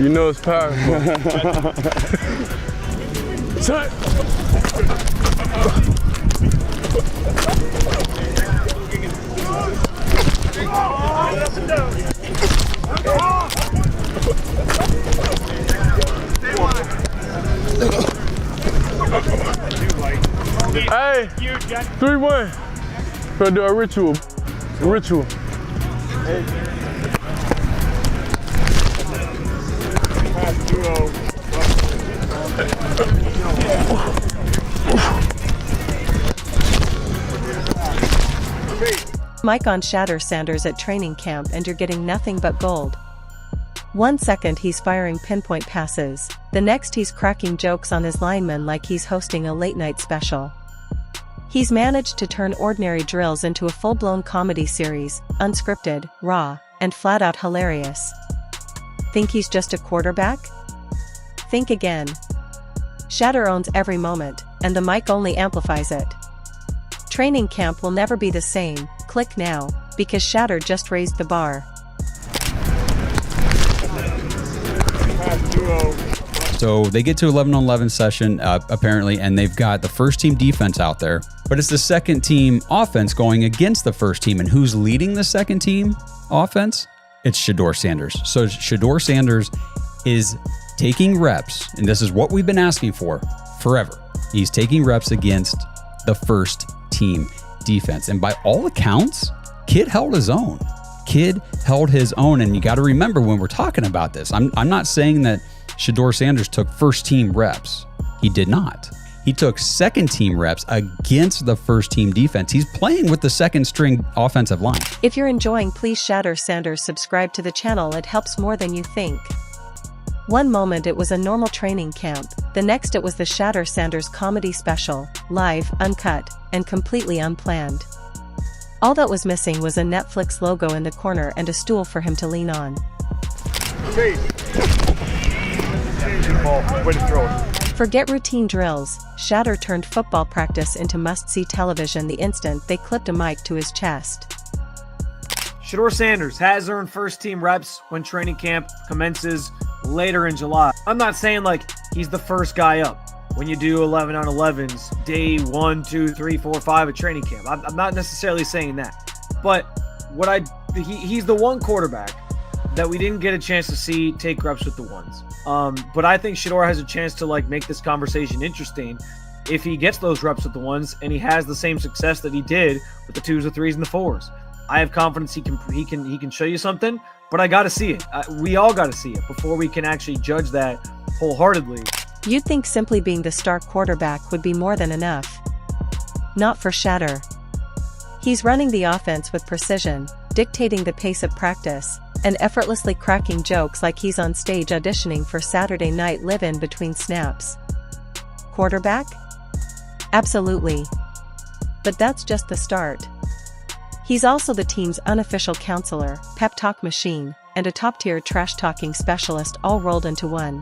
You know it's powerful. Shut. Hey, 3-1. Gonna do a ritual. Mike on Shador Sanders at training camp and you're getting nothing but gold. 1 second he's firing pinpoint passes, the next he's cracking jokes on his linemen like he's hosting a late-night special. He's managed to turn ordinary drills into a full-blown comedy series, unscripted, raw, and flat-out hilarious. Think he's just a quarterback? Think again. Shedeur owns every moment, and the mic only amplifies it. Training camp will never be the same. Click now, because Shedeur just raised the bar. So they get to 11-on-11 session, apparently, and they've got the first team defense out there, but it's the second team offense going against the first team. And who's leading the second team offense? It's Shador Sanders. So Shador Sanders is taking reps, and this is what we've been asking for forever. He's taking reps against the first team defense. And by all accounts, Kid held his own. And you got to remember when we're talking about this, I'm not saying that Shador Sanders took first team reps. He did not. He took second team reps against the first team defense. He's playing with the second string offensive line. If you're enjoying, please Shador Sanders subscribe to the channel. It helps more than you think. One moment it was a normal training camp, the next it was the Shador Sanders comedy special, live, uncut, and completely unplanned. All that was missing was a Netflix logo in the corner and a stool for him to lean on. Forget routine drills, Shedeur turned football practice into must-see television the instant they clipped a mic to his chest. Shador Sanders has earned first-team reps when training camp commences later in July. I'm not saying like he's the first guy up when you do 11-on-11s, day 1, 2, 3, 4, 5 at training camp. I'm not necessarily saying that. But he's the one quarterback that we didn't get a chance to see take reps with the ones. But I think Shedeur has a chance to like make this conversation interesting if he gets those reps with the ones and he has the same success that he did with the 2s, the 3s, and the 4s. I have confidence he can show you something, but I got to see it. We all got to see it before we can actually judge that wholeheartedly. You'd think simply being the star quarterback would be more than enough. Not for Shedeur. He's running the offense with precision, dictating the pace of practice, and effortlessly cracking jokes like he's on stage auditioning for Saturday Night Live-In between snaps. Quarterback? Absolutely. But that's just the start. He's also the team's unofficial counselor, pep talk machine, and a top-tier trash-talking specialist all rolled into one.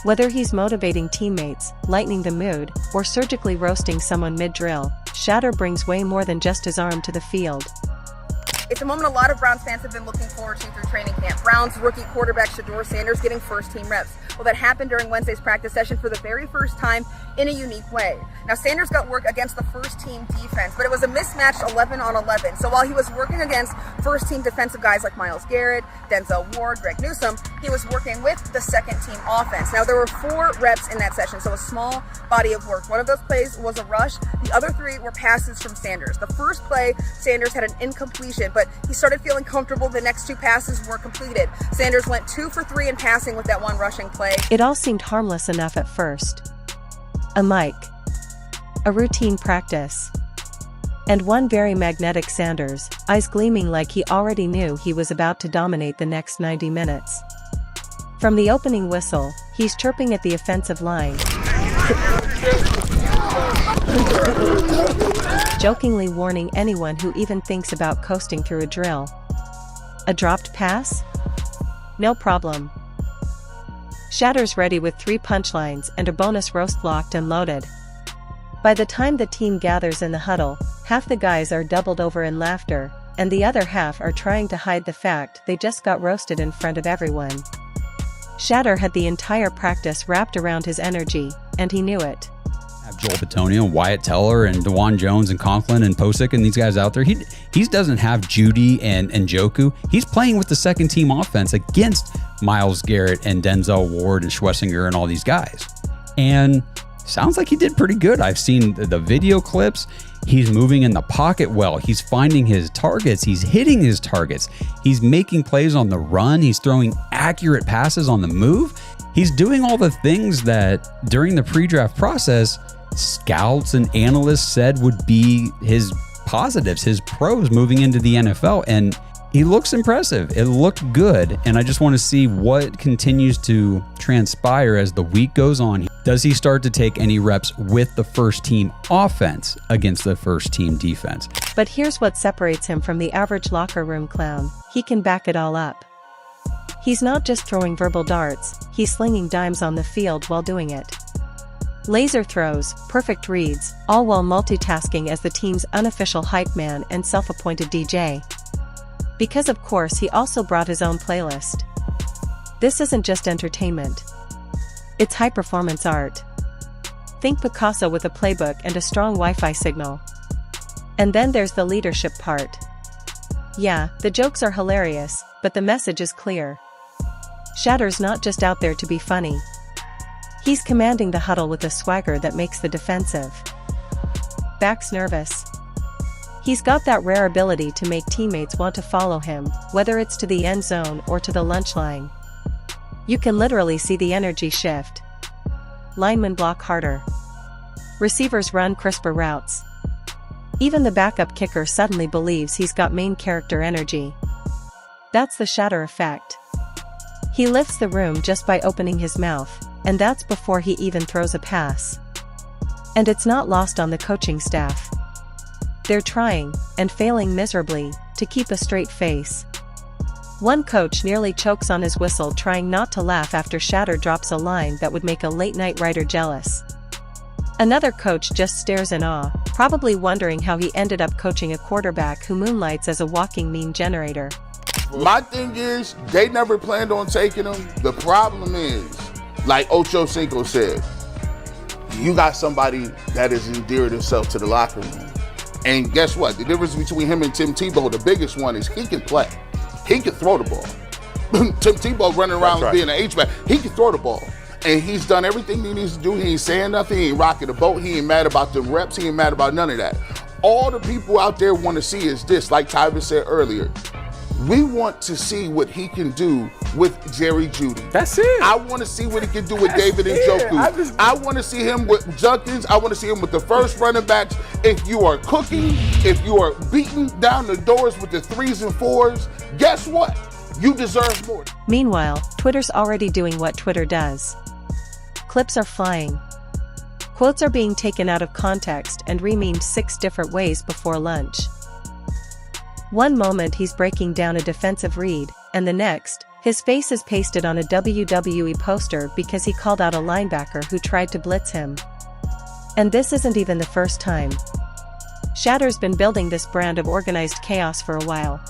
Whether he's motivating teammates, lightening the mood, or surgically roasting someone mid-drill, Shedeur brings way more than just his arm to the field. It's a moment a lot of Browns fans have been looking forward to through training camp. Browns rookie quarterback Shador Sanders getting first-team reps. Well, that happened during Wednesday's practice session for the very first time in a unique way. Now, Sanders got work against the first-team defense, but it was a mismatched 11-on-11. So while he was working against first-team defensive guys like Myles Garrett, Denzel Ward, Greg Newsome, he was working with the second-team offense. Now, there were 4 reps in that session, so a small body of work. One of those plays was a rush. The other 3 were passes from Sanders. The first play, Sanders had an incompletion, but he started feeling comfortable. The next 2 passes were completed. Sanders went 2 for 3 in passing with that one rushing play. It all seemed harmless enough at first. A mic. A routine practice. And one very magnetic Sanders, eyes gleaming like he already knew he was about to dominate the next 90 minutes. From the opening whistle, he's chirping at the offensive line, jokingly warning anyone who even thinks about coasting through a drill. A dropped pass? No problem. Shedeur's ready with 3 punchlines and a bonus roast locked and loaded. By the time the team gathers in the huddle, half the guys are doubled over in laughter, and the other half are trying to hide the fact they just got roasted in front of everyone. Shedeur had the entire practice wrapped around his energy, and he knew it. Have Joel Bitonio, Wyatt Teller, and DeJuan Jones and Conklin and Posick and these guys out there. He doesn't have Judy and Njoku. He's playing with the second team offense against Myles Garrett and Denzel Ward and Schlesinger and all these guys. And sounds like he did pretty good. I've seen the video clips. He's moving in the pocket well. He's finding his targets. He's hitting his targets. He's making plays on the run. He's throwing accurate passes on the move. He's doing all the things that during the pre-draft process, scouts and analysts said would be his positives, his pros moving into the NFL. And he looks impressive. It looked good. And I just want to see what continues to transpire as the week goes on. Does he start to take any reps with the first team offense against the first team defense? But here's what separates him from the average locker room clown. He can back it all up. He's not just throwing verbal darts, he's slinging dimes on the field while doing it. Laser throws, perfect reads, all while multitasking as the team's unofficial hype man and self-appointed DJ. Because of course he also brought his own playlist. This isn't just entertainment. It's high-performance art. Think Picasso with a playbook and a strong Wi-Fi signal. And then there's the leadership part. Yeah, the jokes are hilarious, but the message is clear. Shadeur's not just out there to be funny. He's commanding the huddle with a swagger that makes the defensive backs nervous. He's got that rare ability to make teammates want to follow him, whether it's to the end zone or to the lunch line. You can literally see the energy shift. Linemen block harder. Receivers run crisper routes. Even the backup kicker suddenly believes he's got main character energy. That's the Shedeur effect. He lifts the room just by opening his mouth, and that's before he even throws a pass. And it's not lost on the coaching staff. They're trying, and failing miserably, to keep a straight face. One coach nearly chokes on his whistle trying not to laugh after Shedeur drops a line that would make a late-night writer jealous. Another coach just stares in awe, probably wondering how he ended up coaching a quarterback who moonlights as a walking meme generator. My thing is, they never planned on taking him. The problem is, like Ocho Cinco said, you got somebody that has endeared himself to the locker room. And guess what? The difference between him and Tim Tebow, the biggest one is he can play. He can throw the ball. Tim Tebow running around being an H-back, he can throw the ball. And he's done everything he needs to do. He ain't saying nothing. He ain't rocking the boat. He ain't mad about the reps. He ain't mad about none of that. All the people out there want to see is this, like Tyvin said earlier. We want to see what he can do with Jerry Jeudy. That's it. I want to see what he can do with David Njoku. I want to see him with Junkins. I want to see him with the first running backs. If you are cooking, if you are beating down the doors with the 3s and 4s, guess what? You deserve more. Meanwhile, Twitter's already doing what Twitter does. Clips are flying. Quotes are being taken out of context and rememed 6 different ways before lunch. One moment he's breaking down a defensive read, and the next, his face is pasted on a WWE poster because he called out a linebacker who tried to blitz him. And this isn't even the first time. Shadeur's been building this brand of organized chaos for a while.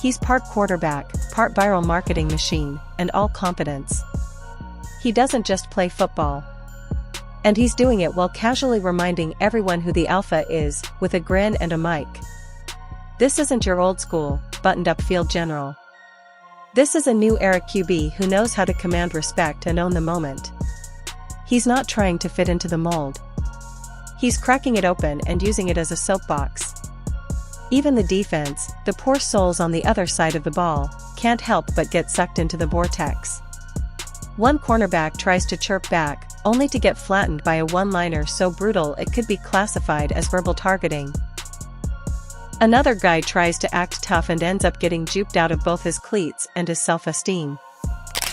He's part quarterback, part viral marketing machine, and all competence. He doesn't just play football. And he's doing it while casually reminding everyone who the alpha is, with a grin and a mic. This isn't your old school, buttoned-up field general. This is a new era QB who knows how to command respect and own the moment. He's not trying to fit into the mold. He's cracking it open and using it as a soapbox. Even the defense, the poor souls on the other side of the ball, can't help but get sucked into the vortex. One cornerback tries to chirp back, only to get flattened by a one-liner so brutal it could be classified as verbal targeting. Another guy tries to act tough and ends up getting juped out of both his cleats and his self-esteem.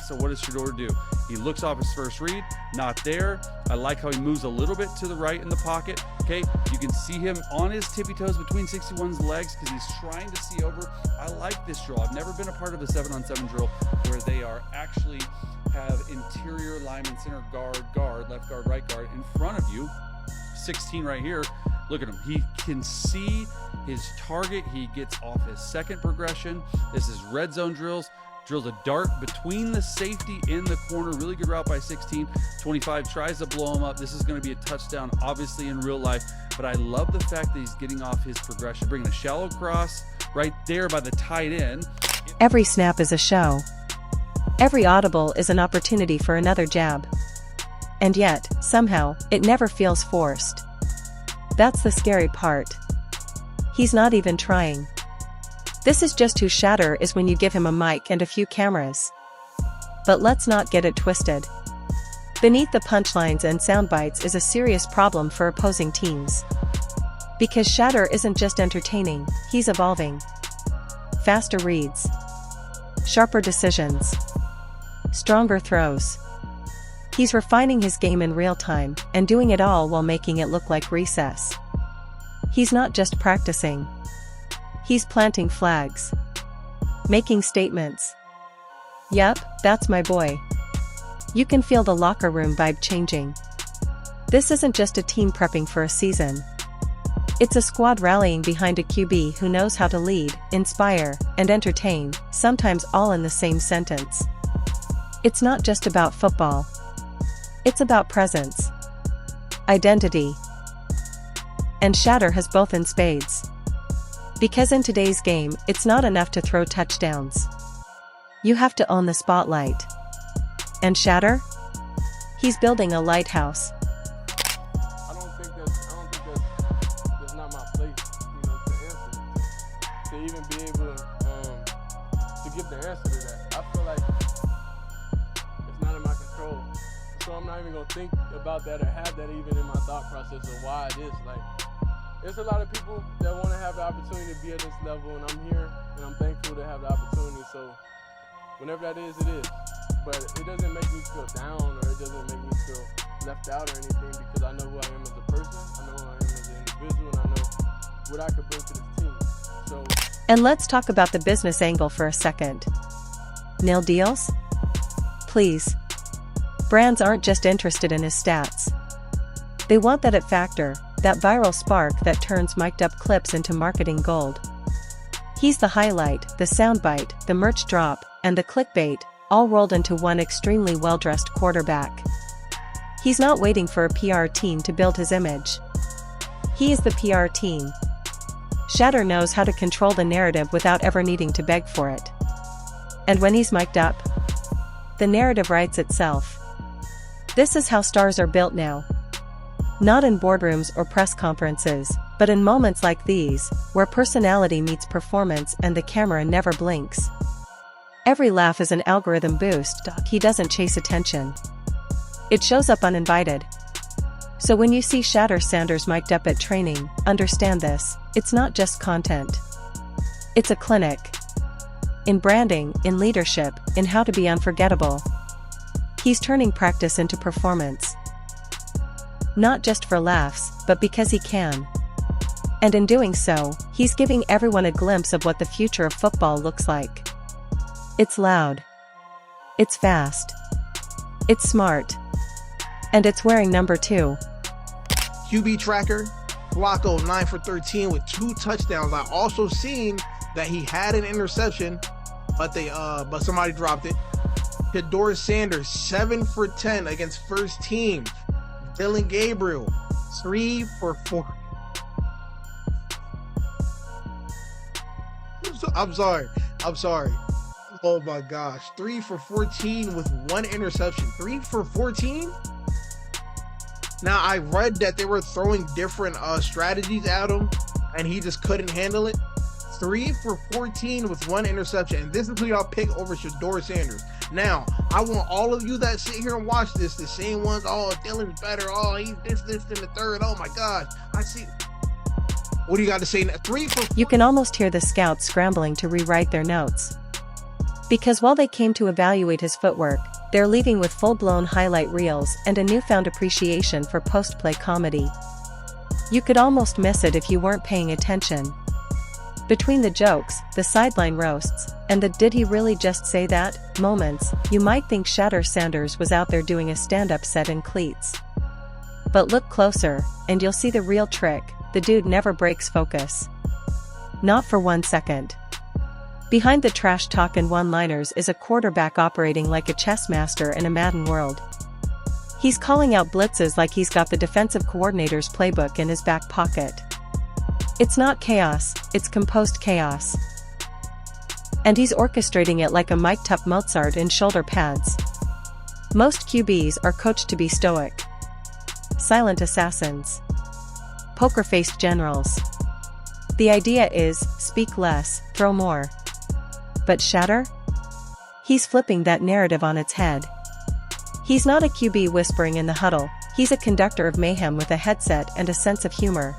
So what does Shedeur do? He looks off his first read, not there. I like how he moves a little bit to the right in the pocket. Okay, you can see him on his tippy toes between 61's legs because he's trying to see over. I like this drill. I've never been a part of a 7-on-7 drill where they are actually have interior lineman, center guard, left guard, right guard in front of you. 16 right here. Look at him. He can see his target. He gets off his second progression. This is red zone drills. drills a dart between the safety in the corner. Really good route by 16. 25 tries to blow him up. This is going to be a touchdown, obviously, in real life. But I love the fact that he's getting off his progression, bringing a shallow cross right there by the tight end. Every snap is a show. Every audible is an opportunity for another jab. And yet, somehow, it never feels forced. That's the scary part. He's not even trying. This is just who Shedeur is when you give him a mic and a few cameras. But let's not get it twisted. Beneath the punchlines and sound bites is a serious problem for opposing teams. Because Shedeur isn't just entertaining, he's evolving. Faster reads. Sharper decisions. Stronger throws. He's refining his game in real time, and doing it all while making it look like recess. He's not just practicing. He's planting flags. Making statements. Yep, that's my boy. You can feel the locker room vibe changing. This isn't just a team prepping for a season. It's a squad rallying behind a QB who knows how to lead, inspire, and entertain, sometimes all in the same sentence. It's not just about football. It's about presence. Identity. And Shedeur has both in spades. Because in today's game, it's not enough to throw touchdowns. You have to own the spotlight. And Shedeur? He's building a lighthouse. I don't think that's not my place, to answer. To even be able to give the answer to that. I feel like it's not in my control. So I'm not even gonna think about that or have that even in my thought process of why it is. Like, there's a lot of people that want to have the opportunity to be at this level, and I'm here, and I'm thankful to have the opportunity. So whenever that is, it is. But it doesn't make me feel down, or it doesn't make me feel left out or anything, because I know who I am as a person, I know who I am as an individual, and I know what I could bring to this team. So. And let's talk about the business angle for a second. Nil deals? Please. Brands aren't just interested in his stats. They want that it factor, that viral spark that turns mic'd up clips into marketing gold. He's the highlight, the soundbite, the merch drop, and the clickbait, all rolled into one extremely well-dressed quarterback. He's not waiting for a PR team to build his image. He is the PR team. Shedeur knows how to control the narrative without ever needing to beg for it. And when he's mic'd up, the narrative writes itself. This is how stars are built now. Not in boardrooms or press conferences, but in moments like these, where personality meets performance and the camera never blinks. Every laugh is an algorithm boost. He doesn't chase attention. It shows up uninvited. So when you see Shador Sanders mic'd up at training, understand this, it's not just content. It's a clinic. In branding, in leadership, in how to be unforgettable. He's turning practice into performance. Not just for laughs, but because he can. And in doing so, he's giving everyone a glimpse of what the future of football looks like. It's loud. It's fast. It's smart. And it's wearing number 2. QB tracker, Flacco 9 for 13 with 2 touchdowns. I also seen that he had an interception, but somebody dropped it. Shador Sanders 7 for 10 against first team. Dylan Gabriel 3 for 4. I'm sorry. Oh my gosh. 3 for 14 with 1 interception. 3 for 14? Now, I read that they were throwing different strategies at him, and he just couldn't handle it. 3 for 14 with 1 interception. And this is who y'all pick over Shedeur Sanders. Now, I want all of you that sit here and watch this, the same ones, oh, Dylan's better, oh, he's this, and the third, oh my gosh, I see. What do you got to say? 3 for... You can almost hear the scouts scrambling to rewrite their notes. Because while they came to evaluate his footwork, they're leaving with full-blown highlight reels and a newfound appreciation for post-play comedy. You could almost miss it if you weren't paying attention. Between the jokes, the sideline roasts, and the "did he really just say that" moments, you might think Shador Sanders was out there doing a stand-up set in cleats. But look closer, and you'll see the real trick: the dude never breaks focus. Not for 1 second. Behind the trash talk and one-liners is a quarterback operating like a chess master in a Madden world. He's calling out blitzes like he's got the defensive coordinator's playbook in his back pocket. It's not chaos, it's composed chaos. And he's orchestrating it like a mic'd-up Mozart in shoulder pads. Most QBs are coached to be stoic. Silent assassins. Poker-faced generals. The idea is, speak less, throw more. But Shedeur? He's flipping that narrative on its head. He's not a QB whispering in the huddle, he's a conductor of mayhem with a headset and a sense of humor.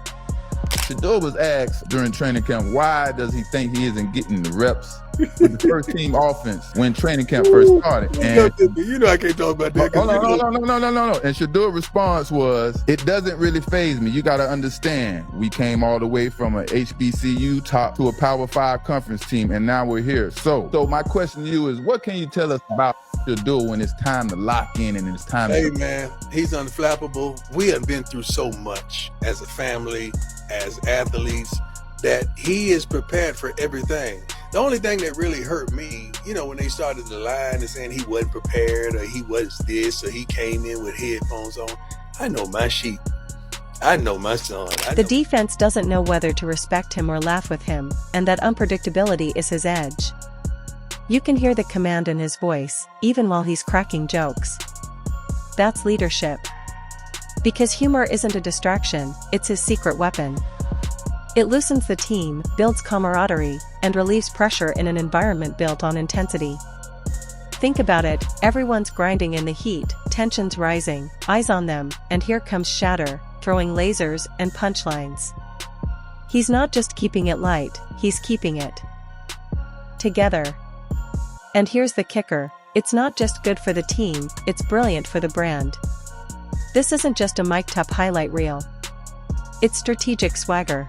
Shedeur was asked during training camp, why does he think he isn't getting the reps with the first team offense when training camp first started? And you know I can't talk about that. No. And Shedur's response was, it doesn't really faze me. You got to understand, we came all the way from a HBCU top to a Power 5 conference team, and now we're here. So my question to you is, what can you tell us about Shedeur when it's time to lock in and it's time Hey man, he's unflappable. We have been through so much as a family, as athletes, that he is prepared for everything. The only thing that really hurt me, when they started the line and saying he wasn't prepared or he was this or he came in with headphones on, I know my sheep. I know my son. The defense doesn't know whether to respect him or laugh with him, and that unpredictability is his edge. You can hear the command in his voice, even while he's cracking jokes. That's leadership. Because humor isn't a distraction, it's his secret weapon. It loosens the team, builds camaraderie, and relieves pressure in an environment built on intensity. Think about it, everyone's grinding in the heat, tensions rising, eyes on them, and here comes Shedeur, throwing lasers and punchlines. He's not just keeping it light, he's keeping it together. And here's the kicker, it's not just good for the team, it's brilliant for the brand. This isn't just a mic'd-up highlight reel. It's strategic swagger.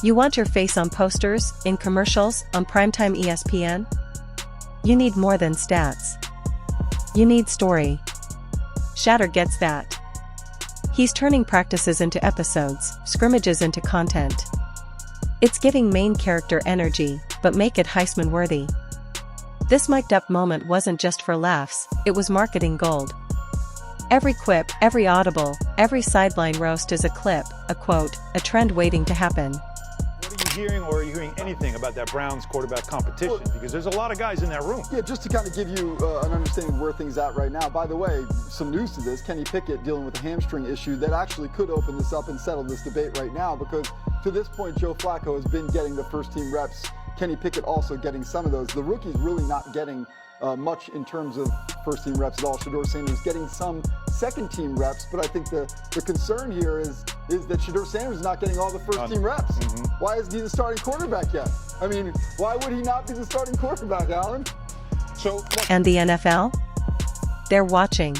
You want your face on posters, in commercials, on primetime ESPN? You need more than stats. You need story. Shedeur gets that. He's turning practices into episodes, scrimmages into content. It's giving main character energy, but make it Heisman-worthy. This mic'd-up moment wasn't just for laughs, it was marketing gold. Every quip, every audible, every sideline roast is a clip, a quote, a trend waiting to happen. What are you hearing, or are you hearing anything about that Browns quarterback competition? Because there's a lot of guys in that room. Yeah, just to kind of give you an understanding of where things are at right now. By the way, some news to this, Kenny Pickett dealing with a hamstring issue that actually could open this up and settle this debate right now, because to this point, Joe Flacco has been getting the first team reps. Kenny Pickett also getting some of those. The rookie's really not getting much in terms of first team reps at all. Shador Sanders getting some second team reps, but I think the concern here is that Shador Sanders is not getting all the first team reps. Why isn't he the starting quarterback yet? I mean, why would he not be the starting quarterback, Alan? And the NFL? They're watching.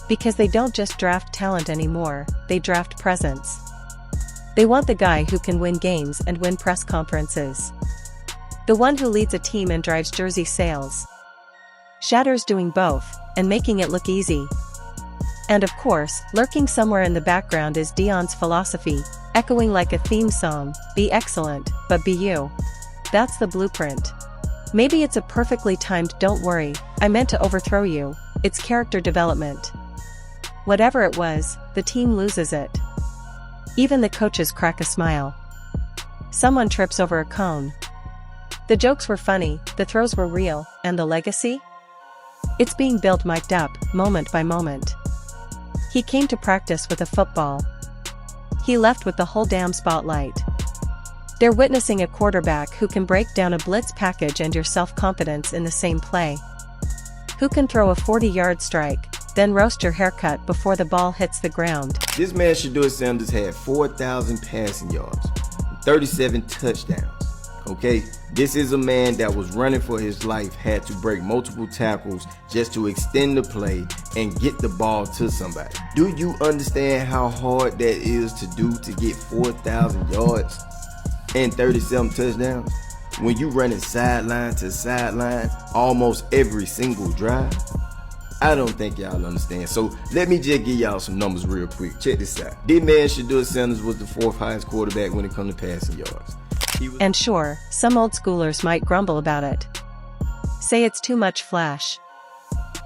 Because they don't just draft talent anymore, they draft presence. They want the guy who can win games and win press conferences. The one who leads a team and drives jersey sales. Shedeur's doing both, and making it look easy. And of course, lurking somewhere in the background is Dion's philosophy, echoing like a theme song, be excellent, but be you. That's the blueprint. Maybe it's a perfectly timed "don't worry, I meant to overthrow you," it's character development. Whatever it was, the team loses it. Even the coaches crack a smile. Someone trips over a cone. The jokes were funny, the throws were real, and the legacy? It's being built mic'd up, moment by moment. He came to practice with a football. He left with the whole damn spotlight. They're witnessing a quarterback who can break down a blitz package and your self-confidence in the same play. Who can throw a 40-yard strike, then roast your haircut before the ball hits the ground. This man Shador Sanders had 4,000 passing yards, 37 touchdowns. Okay, this is a man that was running for his life, had to break multiple tackles just to extend the play and get the ball to somebody. Do you understand how hard that is to do, to get 4,000 yards and 37 touchdowns when you running sideline to sideline almost every single drive? I don't think y'all understand. So let me just give y'all some numbers real quick. Check this out. This man Shedeur Sanders was the 4th highest quarterback when it comes to passing yards. And sure, some old schoolers might grumble about it. Say it's too much flash.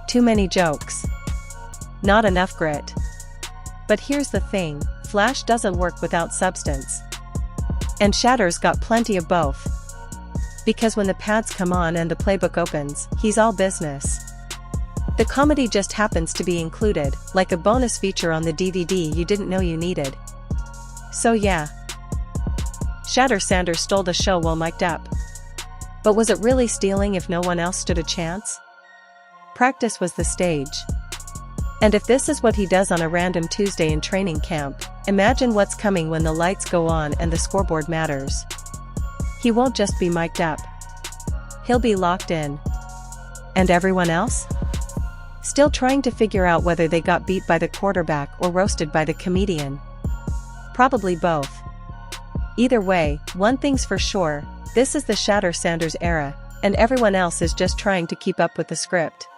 Too many jokes. Not enough grit. But here's the thing, flash doesn't work without substance. And Shedur's got plenty of both. Because when the pads come on and the playbook opens, he's all business. The comedy just happens to be included, like a bonus feature on the DVD you didn't know you needed. So yeah. Shador Sanders stole the show while mic'd up. But was it really stealing if no one else stood a chance? Practice was the stage. And if this is what he does on a random Tuesday in training camp, imagine what's coming when the lights go on and the scoreboard matters. He won't just be mic'd up. He'll be locked in. And everyone else? Still trying to figure out whether they got beat by the quarterback or roasted by the comedian. Probably both. Either way, one thing's for sure, this is the Shador Sanders era, and everyone else is just trying to keep up with the script.